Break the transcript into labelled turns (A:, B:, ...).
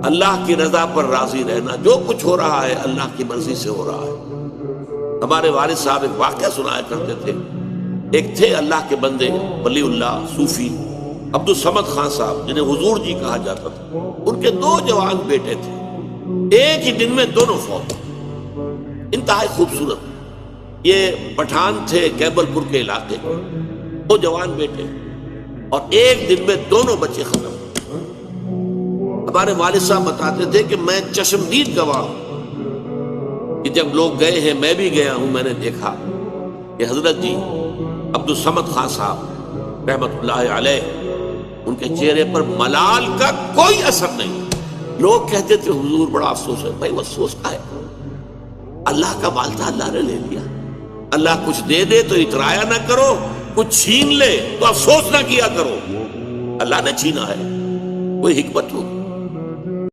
A: اللہ کی رضا پر راضی رہنا، جو کچھ ہو رہا ہے اللہ کی مرضی سے ہو رہا ہے۔ ہمارے والد صاحب ایک واقعہ سنایا کرتے تھے، ایک تھے اللہ کے بندے ولی اللہ صوفی عبد الصمد خان صاحب، جنہیں حضور جی کہا جاتا تھا۔ ان کے 2 جوان بیٹے تھے، ایک ہی دن میں دونوں فوت، انتہائی خوبصورت۔ یہ پٹھان تھے کیبل پور کے علاقے، 2 جوان بیٹے، اور ایک دن میں دونوں بچے ختم۔ ہمارے والد صاحب بتاتے تھے کہ میں چشمدید گواہ ہوں کہ جب لوگ گئے ہیں، میں بھی گیا ہوں، میں نے دیکھا کہ حضرت جی عبد الصمد خان صاحب رحمت اللہ علیہ، ان کے چہرے پر ملال کا کوئی اثر نہیں۔ لوگ کہتے تھے حضور بڑا افسوس ہے۔ بھائی افسوس کا ہے، اللہ کا مال تھا، اللہ نے لے لیا۔ اللہ کچھ دے دے تو اترایا نہ کرو، کچھ چھین لے تو افسوس نہ کیا کرو۔ اللہ نے چھینا ہے، کوئی حکمت ہو۔